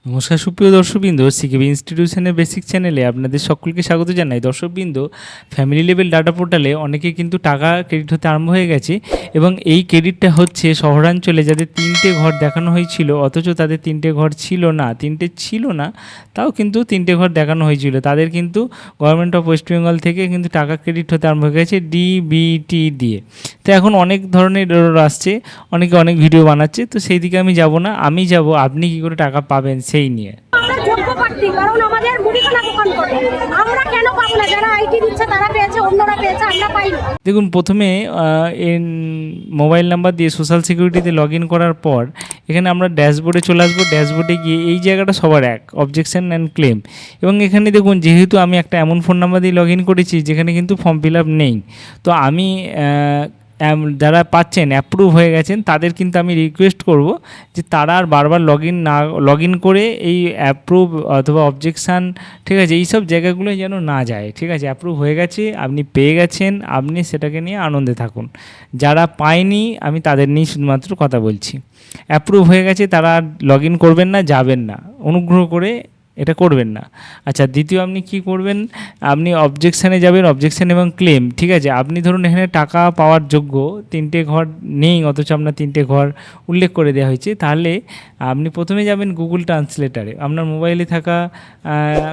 নমস্কার সুপ্রিয় দর্শকবৃন্দ, সিকেবি ইনস্টিটিউশনের বেসিক চ্যানেলে আপনাদের সকলকে স্বাগত জানাই। দর্শকবৃন্দ, ফ্যামিলি লেভেল ডাটা পোর্টালে অনেকে কিন্তু টাকা ক্রেডিট হতে আরম্ভ হয়ে গেছে এবং এই ক্রেডিটটা হচ্ছে শহরাঞ্চলে যাদের 3টে ঘর দেখানো হয়েছিল অথচ তাদের 3টে ঘর ছিল না, 3টে ছিল না তাও কিন্তু 3টে ঘর দেখানো হয়েছিল, তাদের কিন্তু গভর্নমেন্ট অফ ওয়েস্ট বেঙ্গল থেকে কিন্তু টাকা ক্রেডিট হতে আরম্ভ হয়ে গেছে ডিবিটি দিয়ে। তো এখন অনেক ধরনের এরর আসছে, অনেকে অনেক ভিডিও বানাচ্ছে, তো সেই দিকে আমি যাব না, আমি যাব আপনি কী করে টাকা পাবেন সেই নিয়ে। দেখুন, প্রথমে মোবাইল নাম্বার দিয়ে সোশ্যাল সিকিউরিটিতে লগ ইন করার পর এখানে আমরা ড্যাশবোর্ডে চলে আসবো। ড্যাশবোর্ডে গিয়ে এই জায়গাটা সবার এক, অবজেকশন অ্যান্ড ক্লেম, এবং এখানে দেখুন যেহেতু আমি একটা এমন ফোন নাম্বার দিয়ে লগ ইন করেছি যেখানে কিন্তু ফর্ম ফিল আপ নেই, তো আমি যারা পাচ্ছেন অ্যাপ্রুভ হয়ে গেছেন তাদের কিন্তু আমি রিকোয়েস্ট করব যে তারা আর বারবার লগ ইন করে এই অ্যাপ্রুভ অথবা অবজেকশান, ঠিক আছে, এই সব জায়গাগুলো যেন না যায়। ঠিক আছে, অ্যাপ্রুভ হয়ে গেছে, আপনি পেয়ে গেছেন, আপনি সেটাকে নিয়ে আনন্দে থাকুন। যারা পায়নি আমি তাদের নিয়ে শুধুমাত্র কথা বলছি। অ্যাপ্রুভ হয়ে গেছে তারা লগ ইন করবেন না, যাবেন না, অনুগ্রহ করে এটা করবেন না। আচ্ছা, দ্বিতীয় আপনি কি করবেন, আপনি অবজেকশানে যাবেন, অবজেকশান এবং ক্লেম। ঠিক আছে, আপনি ধরুন এখানে টাকা পাওয়ার যোগ্য 3টে ঘর নেই অথচ আপনার 3টে ঘর উল্লেখ করে দেওয়া হয়েছে, তাহলে আপনি প্রথমে যাবেন গুগল ট্রান্সলেটারে, আপনার মোবাইলে থাকা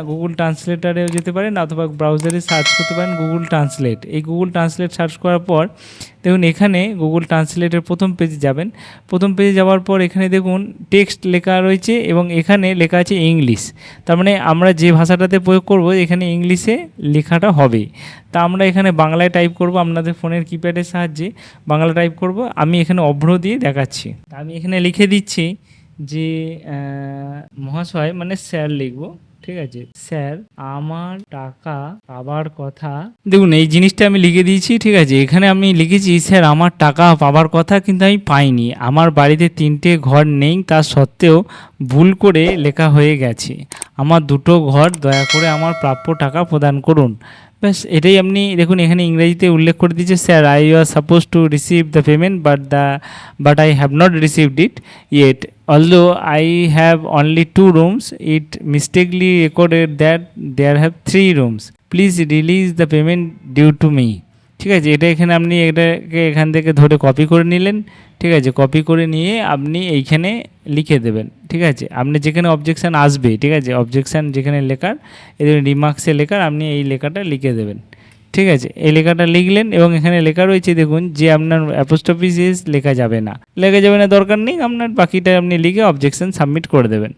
গুগল ট্রান্সলেটারেও যেতে পারেন অথবা ব্রাউজারে সার্চ করতে পারেন গুগল ট্রান্সলেট। এই গুগল ট্রান্সলেট সার্চ করার পর দেখুন এখানে গুগল ট্রান্সলেটের প্রথম পেজে যাবেন। প্রথম পেজে যাওয়ার পর এখানে দেখুন টেক্সট লেখা রয়েছে এবং এখানে লেখা আছে ইংলিশ, তার মানে আমরা যে ভাষাটাতে প্রয়োগ করব এখানে ইংলিশে লেখাটা হবে। তা আমরা এখানে বাংলায় টাইপ করব, আপনাদের ফোনের কিপ্যাডের সাহায্যে বাংলা টাইপ করব। আমি এখানে অভ্র দিয়ে দেখাচ্ছি। আমি এখানে লিখে দিচ্ছি যে মহাশয়, মানে স্যার লিখব। ঠিক আছে, স্যার আমার টাকা পাবার কথা। দেখুন এই জিনিসটা আমি লিখে দিয়েছি। ঠিক আছে, এখানে আমি লিখেছি স্যার আমার টাকা পাবার কথা কিন্তু আমি পাইনি, আমার বাড়িতে 3টে ঘর নেই, তা সত্ত্বেও ভুল করে লেখা হয়ে গেছে, আমার 2টো ঘর, দয়া করে আমার প্রাপ্য টাকা প্রদান করুন। ব্যাস, এটাই আপনি দেখুন এখানে ইংরেজিতে উল্লেখ করে দিয়েছে, sir I was suppose to receive the payment but I have not received it yet, although I have only 2 rooms, it mistakenly recorded that there have 3 rooms. Please release the payment due to me. ঠিক আছে, এটা এখানে আপনি এটাকে এখান থেকে ধরে copy করে নিলেন। ঠিক আছে, কপি করে নিয়ে আপনি এইখানে লিখে দেবেন। ঠিক আছে, আপনি যেখানে অবজেকশান আসবে, ঠিক আছে, অবজেকশান যেখানে লেখার, এদের রিমার্কসে লেখার, আপনি এই লেখাটা লিখে দেবেন। ঠিক আছে, এই লেখাটা লিখলেন এবং এখানে লেখা রয়েছে দেখুন যে আপনার অ্যাপোস্ট্রফি এস লেখা যাবে না, দরকার নেই, আপনার বাকিটা আপনি লিখে অবজেকশন সাবমিট করে দেবেন।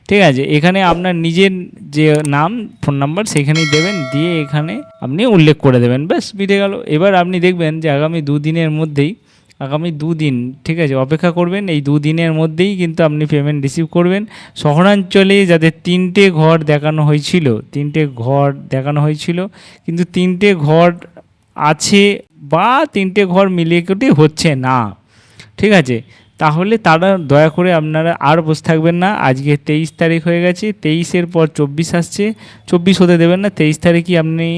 ঠিক আছে, এখানে আপনার নিজের যে নাম, ফোন নাম্বার সেখানেই দেবেন, দিয়ে এখানে আপনি উল্লেখ করে দেবেন, ব্যাস মিটে গেল। এবার আপনি দেখবেন যে আগামী 2 দিনের মধ্যেই, আগামী 2 দিন, ঠিক আছে, অপেক্ষা করবেন, এই 2 দিনের মধ্যেই কিন্তু আপনি পেমেন্ট রিসিভ করবেন। শহরাঞ্চলে যাদের 3টে ঘর দেখানো হয়েছিল, 3টে ঘর দেখানো হয়েছিল কিন্তু 3টে ঘর আছে বা 3টে ঘর মিলিয়ে কেটে হচ্ছে না, ঠিক আছে, তাহলে তারা দয়া করে আপনারা আর বসে থাকবেন না। আজকে 23 তারিখ হয়ে গেছে, 23-এর পর 24 আসছে, 24 হতে দেবেন না, 23 তারিখই আপনি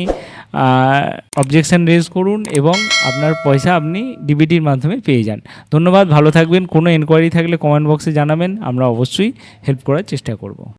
অবজেকশান রেজ করুন এবং আপনার পয়সা আপনি ডিবিটির মাধ্যমে পেয়ে যান। ধন্যবাদ, ভালো থাকবেন। কোনো এনকোয়ারি থাকলে কমেন্ট বক্সে জানাবেন, আমরা অবশ্যই হেল্প করার চেষ্টা করব।